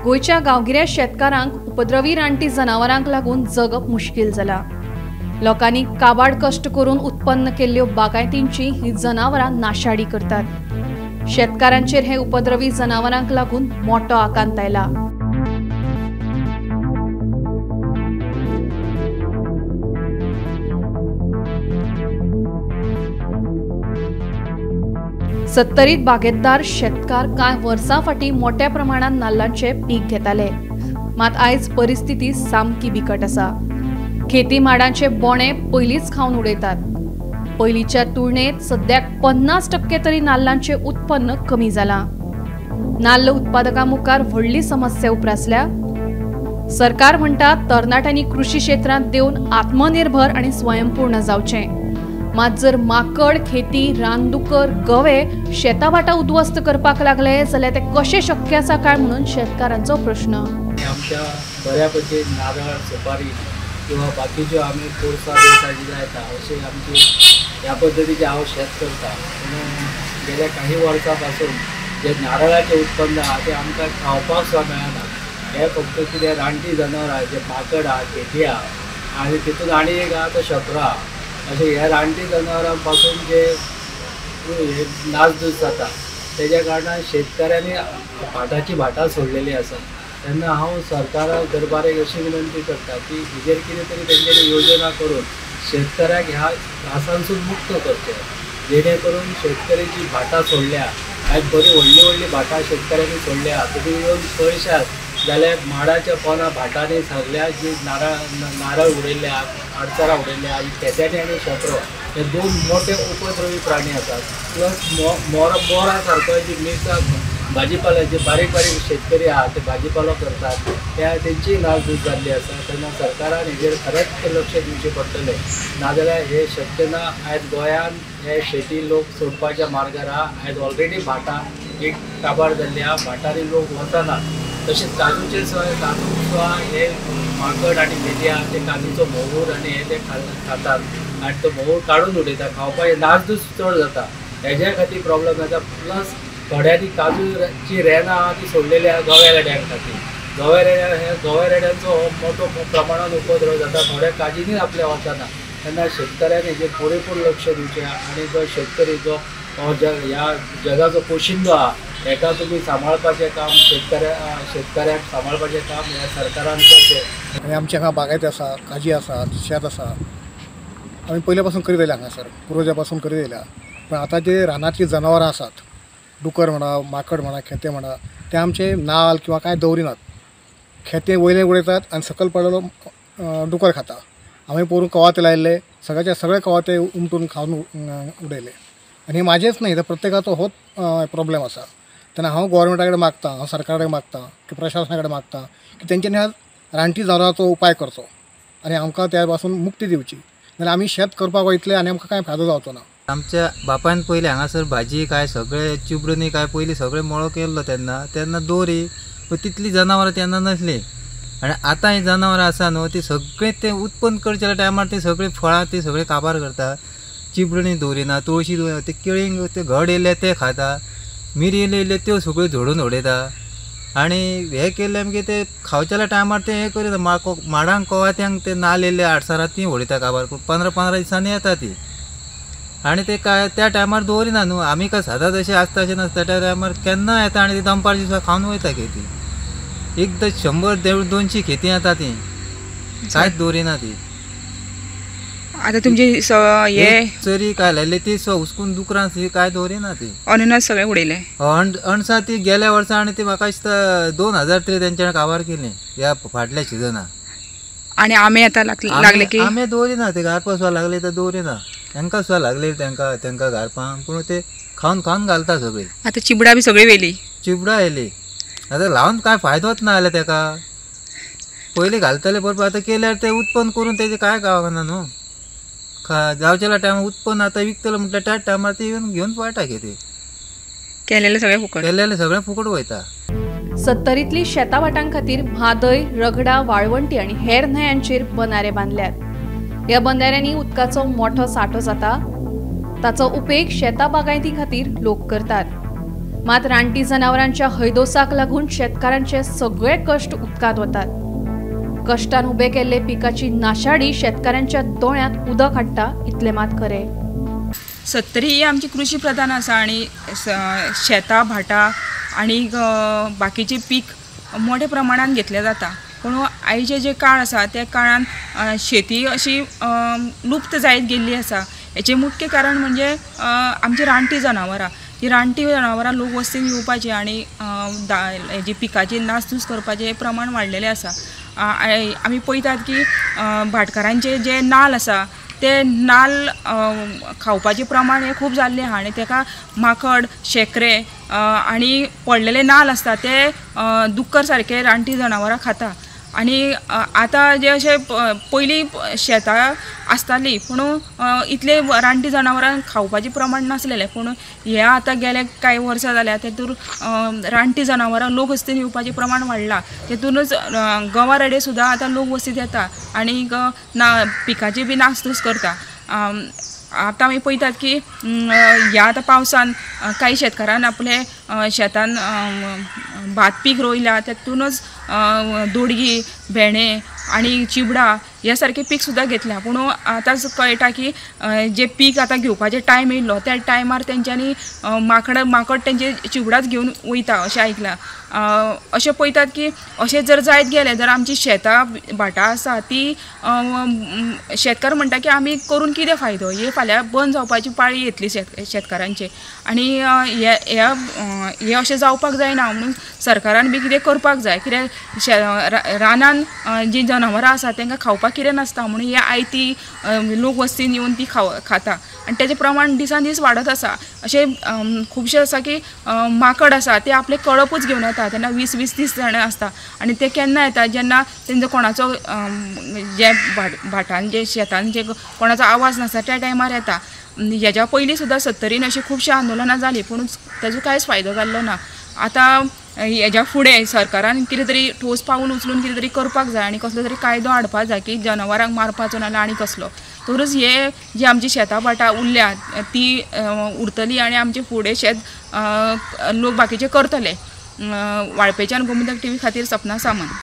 गोयच्या गांवगिऱ्या शेतकारांक उपद्रवी रानटी जनावरांक लागून जगप मुश्कील जाला। लोकांनी काबाड कष्ट करून उत्पन्न केल्ल्यो बागायतींची ही जनावरां नाशाडी करतात। शेतकारांचेर हे उपद्रवी जनावरांक लागून मोठो आकांत आयला। सत्तरीत बागेतदार शेतकार कांय वर्सां फाटीं मोठ्या प्रमाणात नाल्लांचे पीक घेताले, मात आयज परिस्थिती सामकी बिकट आसा। खेती माडांचे बोणे पयलींच खावन उडयतात। पयलींच्या तुळनेत सद्याक 50% तरी नाल्लांचे उत्पन्न कमी जाला। नाल्ल उत्पादकां मुखार व्हडली समस्या उप्रासल्या। सरकार म्हणटा तरणाट्यांनी कृषी क्षेत्रांत देऊन आत्मनिर्भर आणि स्वयंपूर्ण जावचें, मात जर माकड, खेती, रानदुकर, गवे शेतावाटा उद्ध्वस्त करपाक लागले जाल्यार ते कशें शक्य आसा काय म्हणून शेतकारांचो प्रश्न। आमच्या बऱ्यापैकी नारळ, सुपारी किंवा बाकीच्यो आमी कोर्सा जी लायता अशें आमची ह्या पद्दतीचे हांव शेत करता। गेल्या काही वर्सां पासून जे नारळाचें उत्पन्न आहा ते आमकां खावपाक सुद्दां मेळना। हे फक्त कितें रानटी जनावरां जे माकड आहा, खेती आहा आनी तितून आनी एक आहा तो शेप्रो आहा, अशें ह्या रानटी जनावरां पासून जे नासधूस जाता तेज्या कारणान शेतकऱ्यांनी भाटाची भाटां सोडलेली आसा। तेन्ना हांव सरकाराक दरबारेक अशी विनंती करता की हेजेर कितें तरी तेंच्यांनी योजना करून शेतकऱ्याक ह्या त्रासांसून मुक्त करचें, जेणे करून शेतकरी जी भाटां सोडल्या, आयज बरी व्हडली व्हडली भाटां शेतकऱ्यांनी सोडल्या, तुमी येवन पळयशात जाल्यार माडाच्या पोंदा भाटांनी सगळ्या जी नारळ उडयल्या, आडसरां उडयल्या, केत्यांनी आनी शेप्रो हे दोन मोठे उपद्रवी प्राणी आसात। प्लस मोरा सारको जी मिरसांग भाजीपाला जे बारीक बारीक शेतकरी आहा ते भाजीपालो करतात तेंची नासधूस जाल्ली आसा। तेन्ना सरकारान हेजेर खरेंच लक्ष दिवचें पडटलें, नाजाल्यार हे शक्य ना। आयज गोंयान हे शेती लोक सोडपाच्या मार्गार आहा। आयज ऑलरेडी भाटां एक काबार जाल्ली आहा, भाटांनी लोक वचनात। तशेंच काजूचेर काजू सुद्दां हे माकड आनी खेती आहा ते काजूचो मोहूर आनी हे ते खातात आनी तो मोहूर काडून उडयता, खावपाक नासधूस चड जाता, हेज्या खातीर प्रॉब्लेम जाता। प्लस थोड्यांनी काजूची रेनां आहा ती सोडलेली आहा गवे रेड्यां खातीर। गवे रेड्यांचो मोठो प्रमाणान उपद्रव जाता, थोड्या काजींनी आपल्या वचना। तेन्ना शेतकऱ्यांनी हेजेर पुरेपूर लक्ष दिवचें आनी जो शेतकरी जो ह्या जगाचो पोशिंदो आहा हेका तुमी सांबाळपाचें काम शेतकऱ्याक सांबाळपाचें काम ह्या सरकारान करचें। आनी आमचे हांगा बागायती आसा, काजी आसा, शेत आसा, आमी पयल्या पासून करीत येयल्या हांगासर, पुर्वजा पासून करीत येयल्या। पण आतां जे रानांतली जनावरां आसात, डुकर म्हणा, माकड म्हणा, खेते म्हणा, ते आमचे नाल किंवा कांय दवरिनात। खेते वयले उडयतात आनी सकयल पडलेलो डुकर खाता। आमी पळोवन कवाथे लायिल्ले, सगळ्याचे सगळे कवाथे उमटून खावन उडयले। आनी हे म्हाजेच न्ही, तर प्रत्येकाचो होच प्रॉब्लेम आसा। तेन्ना हांव गोवोरमेंटा कडेन मागतां, हांव सरकारा कडेन मागतां की प्रशासना कडेन मागतां की तेंच्यांनी ह्या रानटी जनावरांचो उपाय करचो आनी आमकां त्या पासून मुक्ती दिवची, नाल्यार आमी शेत करपाक वयतले आनी आमकां कांय फायदो जावचो ना। आमच्या बापायन पयलीं हांगासर भाजी काय सगळे चिबरुनी काय पयलीं सगळे मळो केल्लो तेन्ना दोरी, पण तितली जनावरां तेन्ना नसली। आनी आतां ही जनावरां आसा न्हू ती सगळे ते उत्पन्न करच्या टायमार ती सगळी फळां ती सगळी काबार करता। चिबरुनी दवरिना, तुळशी ते केळींक ते घड येयले ते खाता, मिरी येयले त्यो सगळ्यो झोडून उडयता। आनी हे केल्ले आमगे ते खावच्या टायमार ते हे करिता, माडांक कवात्यांक ते नाल येयले आडसरां ती उडयता काबार करून। 15-15 दिसांनी येता ती आनी ते काय त्या टायमार दवरिना न्हू। आमी काय सदांच अशें आसता अशें नासता, त्या टायमार केन्ना येता आनी ती दनपारची सुद्दां खावन वयता खेती। एकदां 100-150 खेती येता ती, कांयच दवरिना ती। आता तुमची हे चरी काय लायले ती हुसकून दुकरां काय दवरिना ती, अननस सगळे उडयले। अणसां ती गेल्या वर्सा आनी ती म्हाका दिसता 2000 तरी तेंच्यानी काबार केली ह्या फाटल्या सिजनाक। आनी आमे आतां लागले की आमे दवरिना, ते घालपाक सुद्दां लागले तर दवरिना, तांकां सुद्दां लागले तांकां घालपाक, पूण ते खावन घालता सगळी। आतां चिबडां बी सगळी वेली, चिबडां येयली, आतां लावन काय फायदोच ना जाल्यार तेका। पयलीं घालतले बरोबर, आतां केल्यार ते उत्पन्न करून तेजे काय गावना न्हू। जावच्या टायमार उत्पन्न आतां विकतलो म्हटल्यार त्या टायमार ती घेवन पळटा कितें केलेले सगळे फुकट वयता। सत्तरीतली शेतावाटां खातीर म्हादय, रगडा, वाळवंटी आनी हेर न्हंयांचेर बनारे बांदल्यात। ह्या बंधाऱ्यांनी उदकाचो मोठो सांठो जाता, ताचो उपेग शेतां बागायती खातीर लोक करतात। मात रानटी जनावरांच्या हैदोसाक लागून शेतकारांचे सगळे कश्ट उदकांत वतात। कश्टान उबे केल्ले पिकाची नाशाडी शेतकारांच्या दोळ्यांत उदक हाडटा इतले मात खरे। सत्तरी ही आमची कृषी प्रधान आसा आणि शेतां भाटां आणि बाकीचे पीक मोठ्या प्रमाणात घेतले जाता। पूण आयचे जे काळ आसा त्या काळान शेती अशी लुप्त जायत गेल्ली आसा। हेचे मुख्य कारण म्हणजे आमची रानटी जनावरां। ही रानटी जनावरां लोक वस्तीन येवपाची आणि हेजी पिकाची नासधूस करपाचें प्रमाण वाडलेलें आसा। आमी पळयतात की भाटकारांचे जे नाल्ल आसा ते नाल्ल खावपाचें प्रमाण हे खूब जाल्लें आहा आनी तेका माकड, शेकरे आणि पडलेले नाल्ल आसता ते दुक्कर सारके रानटी जनावरां खाता। आणि आता जे अशे पयलीं शेतां आसताली पूण इतले रानटी जनावरां खावपाचें प्रमाण नासलेलें, पूण हे आतां गेले कांय वर्सां जाल्यात तेतून रानटी जनावरां लोक वस्तीन येवपाचें प्रमाण वाडलां। तेतूनच गंवा रेडे सुद्दां आतां लोक वस्तीत येता आणि पिकाची बी नासधूस करता। आता आमी पळयतात की ह्या आतां पावसान काही शेतकारान आपले शेतान भात पीक रोयल्या, तेतूनच दोडगी, भेंडे आणि चिबडा ह्या सारखे पीक सुद्दां घेतल्या। पूण आतांच कळटा की जे पीक आतां घेवपाचे टायम येयल्लो त्या टायमार तेंच्यांनी माकड तेंचे चिबडाच घेवन वयता अशें आयकलां। अशें पळयतात की अशें जर जायत गेलें जाल्यार आमची शेतां भाटां आसा ती शेतकार म्हणटा की आमी करून कितें फायदो, हे फाल्यां बंद जावपाची पाळी येतली शेतकारांचे। आणि हे अशें जावपाक जायना म्हणून सरकारान बी कितें करपाक जाय, कित्याक रानान जी जनावरां आसा तांकां खावपाक कितें नासता म्हणून हे आयती लोक वस्तीन येवन ती खाता आणि तेजें प्रमाण दिसान दीस वाडत आसा। अशें खुबशे आसा की माकड आसा ते आपले कळपूच घेवन येता, तेन्ना 20-30 जाणां आसता आणि ते केन्ना येता जेन्ना तेंचो कोणाचो जे भाटान जे शेतान जे कोणाचो आवाज नासता त्या टायमार येता। हेज्या पयलीं सुद्दां सत्तरीन अशी खुबशीं आंदोलनां जालीं पूण ताजो कांयच फायदो जाल्लो ना। आतां हेज्या फुडें सरकारान कितें तरी ठोस पावल उचलून कितें तरी करपाक जाय आणि कसलो तरी कायदो हाडपाक जाय की जनावरांक मारपाचो नाल्यार आनी कसलो, तरच हे जी आमची शेतां भाटां उरल्यात ती उरतली आणि आमचे फुडें शेत लोक बाकीचे करतले। वाळपेच्यान गोमंतक TV खातीर सपना सामंत।